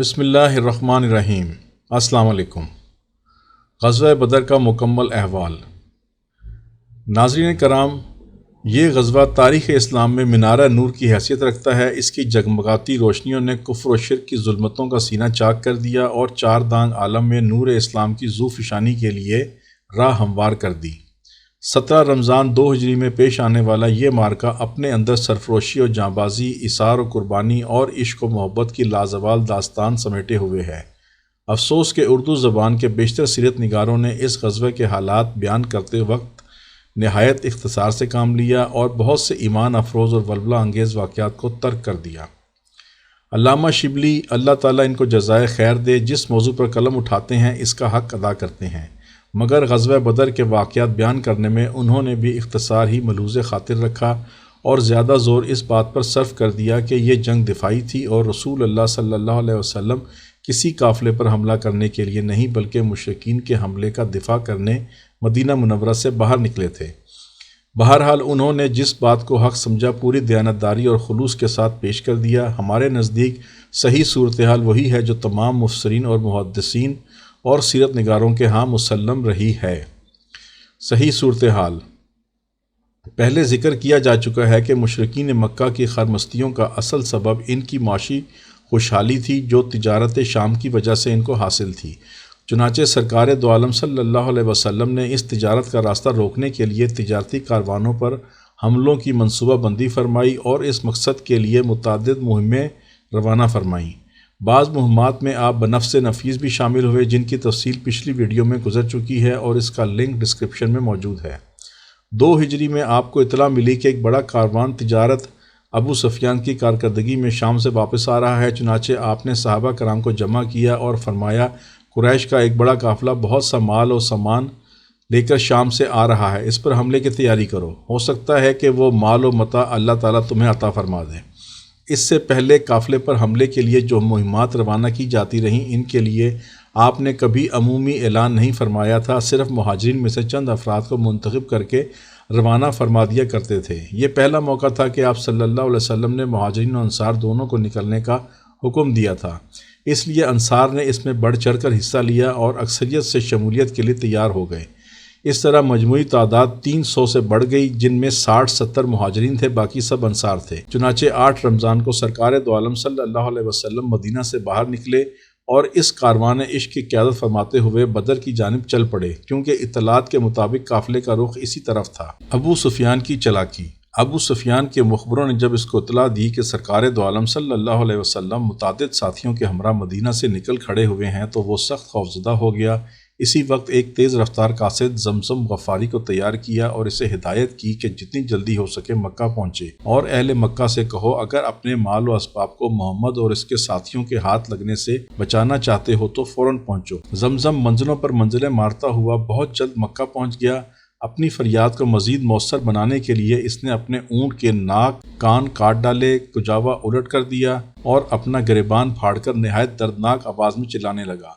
بسم اللہ الرحمن الرحیم۔ السلام علیکم۔ غزوہ بدر کا مکمل احوال۔ ناظرین کرام، یہ غزوہ تاریخ اسلام میں مینارہ نور کی حیثیت رکھتا ہے۔ اس کی جگمگاتی روشنیوں نے کفر و شرک کی ظلمتوں کا سینہ چاک کر دیا اور چار دانگ عالم میں نور اسلام کی ذو فشانی کے لیے راہ ہموار کر دی۔ 17 رمضان 2 ہجری میں پیش آنے والا یہ معرکہ اپنے اندر سرفروشی اور جانبازی، اثار و قربانی اور عشق و محبت کی لازوال داستان سمیٹے ہوئے ہے۔ افسوس کہ اردو زبان کے بیشتر سیرت نگاروں نے اس غزوے کے حالات بیان کرتے وقت نہایت اختصار سے کام لیا اور بہت سے ایمان افروز اور ولولہ انگیز واقعات کو ترک کر دیا۔ علامہ شبلی، اللہ تعالیٰ ان کو جزائے خیر دے، جس موضوع پر قلم اٹھاتے ہیں اس کا حق ادا کرتے ہیں، مگر غزوہ بدر کے واقعات بیان کرنے میں انہوں نے بھی اختصار ہی ملحوظ خاطر رکھا اور زیادہ زور اس بات پر صرف کر دیا کہ یہ جنگ دفاعی تھی اور رسول اللہ صلی اللہ علیہ وسلم کسی قافلے پر حملہ کرنے کے لیے نہیں بلکہ مشرکین کے حملے کا دفاع کرنے مدینہ منورہ سے باہر نکلے تھے۔ بہرحال انہوں نے جس بات کو حق سمجھا پوری دیانتداری اور خلوص کے ساتھ پیش کر دیا۔ ہمارے نزدیک صحیح صورتحال وہی ہے جو تمام مفسرین اور محدثین اور سیرت نگاروں کے ہاں مسلم رہی ہے۔ صحیح صورتحال پہلے ذکر کیا جا چکا ہے کہ مشرکین مکہ کی خرمستیوں کا اصل سبب ان کی معاشی خوشحالی تھی جو تجارت شام کی وجہ سے ان کو حاصل تھی۔ چنانچہ سرکار دو عالم صلی اللہ علیہ وسلم نے اس تجارت کا راستہ روکنے کے لیے تجارتی کاروانوں پر حملوں کی منصوبہ بندی فرمائی اور اس مقصد کے لیے متعدد مہمیں روانہ فرمائیں۔ بعض مہمات میں آپ بنفس نفیس بھی شامل ہوئے جن کی تفصیل پچھلی ویڈیو میں گزر چکی ہے اور اس کا لنک ڈسکرپشن میں موجود ہے۔ 2 ہجری میں آپ کو اطلاع ملی کہ ایک بڑا کاروان تجارت ابو سفیان کی کارکردگی میں شام سے واپس آ رہا ہے۔ چنانچہ آپ نے صحابہ کرام کو جمع کیا اور فرمایا، قریش کا ایک بڑا قافلہ بہت سا مال اور سامان لے کر شام سے آ رہا ہے، اس پر حملے کی تیاری کرو، ہو سکتا ہے کہ وہ مال و متاع اللہ تعالیٰ تمہیں عطا فرما دے۔ اس سے پہلے قافلے پر حملے کے لیے جو مہمات روانہ کی جاتی رہیں ان کے لیے آپ نے کبھی عمومی اعلان نہیں فرمایا تھا، صرف مہاجرین میں سے چند افراد کو منتخب کر کے روانہ فرما دیا کرتے تھے۔ یہ پہلا موقع تھا کہ آپ صلی اللہ علیہ وسلم نے مہاجرین و انصار دونوں کو نکلنے کا حکم دیا تھا، اس لیے انصار نے اس میں بڑھ چڑھ کر حصہ لیا اور اکثریت سے شمولیت کے لیے تیار ہو گئے۔ اس طرح مجموعی تعداد 300 سے بڑھ گئی، جن میں 60-70 مہاجرین تھے، باقی سب انصار تھے۔ چنانچہ 8 رمضان کو سرکار دو عالم صلی اللہ علیہ وسلم مدینہ سے باہر نکلے اور اس کاروان عشق کی قیادت فرماتے ہوئے بدر کی جانب چل پڑے، کیونکہ اطلاعات کے مطابق قافلے کا رخ اسی طرف تھا۔ ابو سفیان کی چالاکی۔ ابو سفیان کے مخبروں نے جب اس کو اطلاع دی کہ سرکار دو عالم صلی اللہ علیہ وسلم متعدد ساتھیوں کے ہمراہ مدینہ سے نکل کھڑے ہوئے ہیں تو وہ سخت خوفزدہ ہو گیا۔ اسی وقت ایک تیز رفتار قاصد زمزم غفاری کو تیار کیا اور اسے ہدایت کی کہ جتنی جلدی ہو سکے مکہ پہنچے اور اہل مکہ سے کہو اگر اپنے مال و اسباب کو محمد اور اس کے ساتھیوں کے ہاتھ لگنے سے بچانا چاہتے ہو تو فوراً پہنچو۔ زمزم منزلوں پر منزلیں مارتا ہوا بہت جلد مکہ پہنچ گیا۔ اپنی فریاد کو مزید مؤثر بنانے کے لیے اس نے اپنے اونٹ کے ناک کان کاٹ ڈالے، کجاوا الٹ کر دیا اور اپنا گریبان پھاڑ کر نہایت دردناک آواز میں چلانے لگا،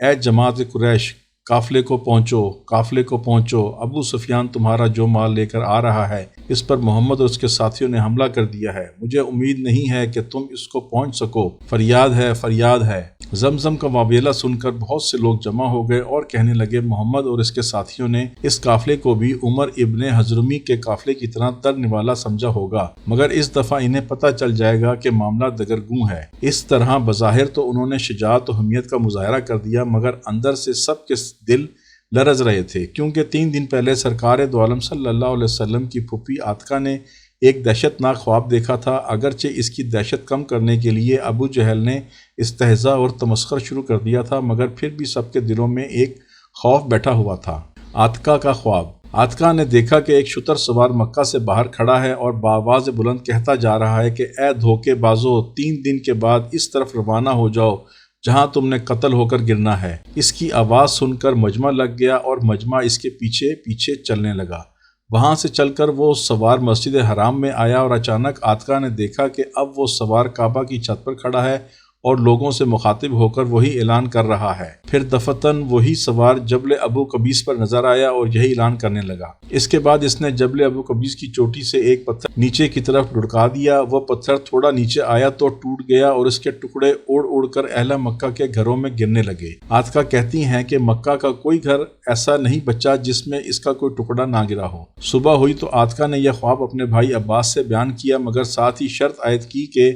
اے جماعت قریش، قافلے کو پہنچو، قافلے کو پہنچو، ابو سفیان تمہارا جو مال لے کر آ رہا ہے اس پر محمد اور اس کے ساتھیوں نے حملہ کر دیا ہے، مجھے امید نہیں ہے کہ تم اس کو پہنچ سکو، فریاد ہے، فریاد ہے۔ زمزم کا واویلا سن کر بہت سے لوگ جمع ہو گئے اور کہنے لگے محمد اور اس کے ساتھیوں نے اس قافلے کو بھی عمر ابن حضرمی کے قافلے کی طرح ترنوالا سمجھا ہوگا، مگر اس دفعہ انہیں پتہ چل جائے گا کہ معاملہ دگرگوں ہے۔ اس طرح بظاہر تو انہوں نے شجاعت و حمیت کا مظاہرہ کر دیا، مگر اندر سے سب کے دل لرز رہے تھے، کیونکہ 3 دن پہلے سرکار دو عالم صلی اللہ علیہ وسلم کی پھوپھی عاتکہ نے ایک دہشت ناک خواب دیکھا تھا۔ اگرچہ اس کی دہشت کم کرنے کے لیے ابو جہل نے استہزاء اور تمسخر شروع کر دیا تھا، مگر پھر بھی سب کے دلوں میں ایک خوف بیٹھا ہوا تھا۔ عاتکہ کا خواب۔ عاتکہ نے دیکھا کہ ایک شتر سوار مکہ سے باہر کھڑا ہے اور بآواز بلند کہتا جا رہا ہے کہ اے دھوکے بازو، 3 دن کے بعد اس طرف روانہ ہو جاؤ جہاں تم نے قتل ہو کر گرنا ہے۔ اس کی آواز سن کر مجمع لگ گیا اور مجمع اس کے پیچھے پیچھے چلنے لگا۔ وہاں سے چل کر وہ سوار مسجد حرام میں آیا اور اچانک عاتکہ نے دیکھا کہ اب وہ سوار کعبہ کی چھت پر کھڑا ہے اور لوگوں سے مخاطب ہو کر وہی اعلان کر رہا ہے۔ پھر دفتن وہی سوار جبل ابو قبیس پر نظر آیا اور یہی اعلان کرنے لگا۔ اس کے بعد اس نے جبل ابو قبیس کی چوٹی سے ایک پتھر نیچے کی طرف لڑکا دیا۔ وہ پتھر تھوڑا نیچے آیا تو ٹوٹ گیا اور اس کے ٹکڑے اڑ اڑ کر اہل مکہ کے گھروں میں گرنے لگے۔ عاتکہ کہتی ہیں کہ مکہ کا کوئی گھر ایسا نہیں بچا جس میں اس کا کوئی ٹکڑا نہ گرا ہو۔ صبح ہوئی تو عاتکہ نے یہ خواب اپنے بھائی عباس سے بیان کیا، مگر ساتھ ہی شرط عائد کی کہ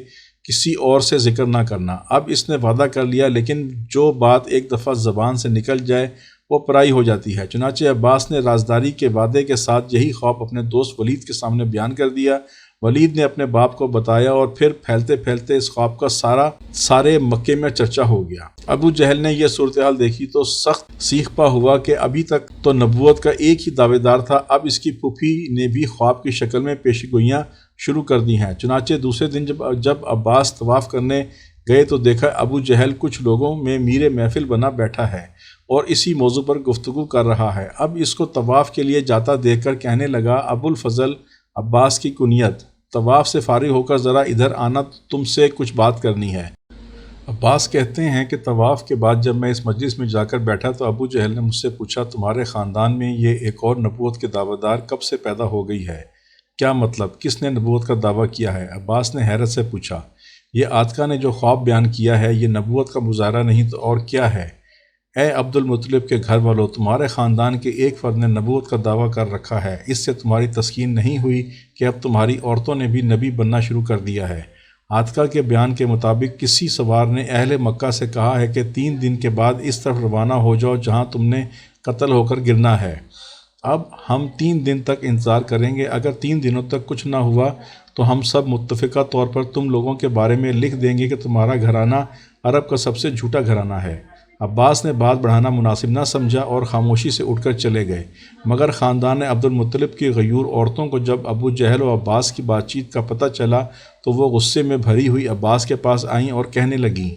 کسی اور سے ذکر نہ کرنا۔ اب اس نے وعدہ کر لیا، لیکن جو بات ایک دفعہ زبان سے نکل جائے وہ پرائی ہو جاتی ہے۔ چنانچہ عباس نے رازداری کے وعدے کے ساتھ یہی خواب اپنے دوست ولید کے سامنے بیان کر دیا۔ ولید نے اپنے باپ کو بتایا اور پھر پھیلتے پھیلتے اس خواب کا سارے مکے میں چرچا ہو گیا۔ ابو جہل نے یہ صورتحال دیکھی تو سخت سیخ پا ہوا کہ ابھی تک تو نبوت کا ایک ہی دعوے دار تھا، اب اس کی پھوپھی نے بھی خواب کی شکل میں پیشگوئیاں شروع کر دی ہیں۔ چنانچہ دوسرے دن جب عباس طواف کرنے گئے تو دیکھا ابو جہل کچھ لوگوں میں میر محفل بنا بیٹھا ہے اور اسی موضوع پر گفتگو کر رہا ہے۔ اب اس کو طواف کے لیے جاتا دیکھ کر کہنے لگا، ابو الفضل عباس کی کنیت، طواف سے فارغ ہو کر ذرا ادھر آنا، تم سے کچھ بات کرنی ہے۔ عباس کہتے ہیں کہ طواف کے بعد جب میں اس مجلس میں جا کر بیٹھا تو ابو جہل نے مجھ سے پوچھا، تمہارے خاندان میں یہ ایک اور نبوت کے دعویٰ دار کب سے پیدا ہو گئی ہے؟ کیا مطلب؟ کس نے نبوت کا دعویٰ کیا ہے؟ عباس نے حیرت سے پوچھا، یہ عاتکہ نے جو خواب بیان کیا ہے یہ نبوت کا مظاہرہ نہیں تو اور کیا ہے؟ اے عبد المطلب کے گھر والوں، تمہارے خاندان کے ایک فرد نے نبوت کا دعویٰ کر رکھا ہے، اس سے تمہاری تسکین نہیں ہوئی کہ اب تمہاری عورتوں نے بھی نبی بننا شروع کر دیا ہے۔ عاتکہ کے بیان کے مطابق کسی سوار نے اہل مکہ سے کہا ہے کہ 3 دن کے بعد اس طرف روانہ ہو جاؤ جہاں تم نے قتل ہو کر گرنا ہے۔ اب ہم 3 دن تک انتظار کریں گے، اگر 3 دنوں تک کچھ نہ ہوا تو ہم سب متفقہ طور پر تم لوگوں کے بارے میں لکھ دیں گے کہ تمہارا گھرانہ عرب کا سب سے جھوٹا گھرانہ ہے۔ عباس نے بات بڑھانا مناسب نہ سمجھا اور خاموشی سے اٹھ کر چلے گئے، مگر خاندان عبد المطلب کی غیور عورتوں کو جب ابو جہل و عباس کی بات چیت کا پتہ چلا تو وہ غصے میں بھری ہوئی عباس کے پاس آئیں اور کہنے لگیں،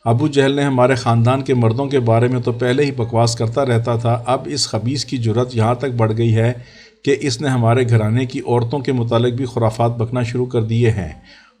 ابو جہل نے ہمارے خاندان کے مردوں کے بارے میں تو پہلے ہی بکواس کرتا رہتا تھا، اب اس خبیث کی جرأت یہاں تک بڑھ گئی ہے کہ اس نے ہمارے گھرانے کی عورتوں کے متعلق بھی خرافات بکنا شروع کر دیے ہیں،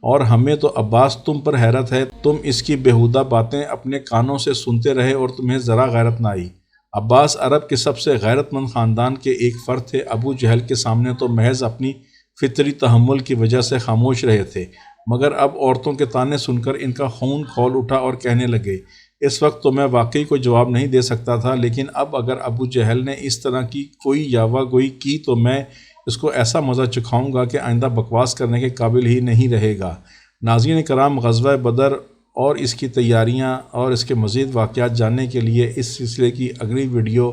اور ہمیں تو عباس تم پر حیرت ہے، تم اس کی بیہودہ باتیں اپنے کانوں سے سنتے رہے اور تمہیں ذرا غیرت نہ آئی۔ عباس عرب کے سب سے غیرت مند خاندان کے ایک فرد تھے، ابو جہل کے سامنے تو محض اپنی فطری تحمل کی وجہ سے خاموش رہے تھے، مگر اب عورتوں کے طعنے سن کر ان کا خون کھول اٹھا اور کہنے لگے، اس وقت تو میں واقعی کوئی جواب نہیں دے سکتا تھا، لیکن اب اگر ابو جہل نے اس طرح کی کوئی یاوہ گوئی کی تو میں اس کو ایسا مزہ چکھاؤں گا کہ آئندہ بکواس کرنے کے قابل ہی نہیں رہے گا۔ ناظرین کرام، غزوہ بدر اور اس کی تیاریاں اور اس کے مزید واقعات جاننے کے لیے اس سلسلے کی اگلی ویڈیو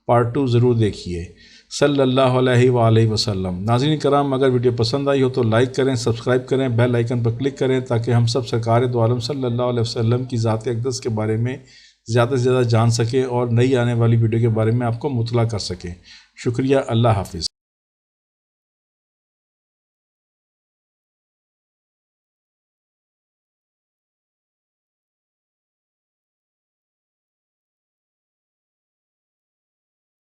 پارٹ 2 ضرور دیکھیے۔ صلی اللہ علیہ وآلہ وسلم۔ ناظرین کرام، اگر ویڈیو پسند آئی ہو تو لائک کریں، سبسکرائب کریں، بیل آئیکن پر کلک کریں تاکہ ہم سب سرکار دو عالم صلی اللہ علیہ وسلم کی ذات اقدس کے بارے میں زیادہ سے زیادہ جان سکیں اور نئی آنے والی ویڈیو کے بارے میں آپ کو مطلع کر سکیں۔ شکریہ، اللہ حافظ۔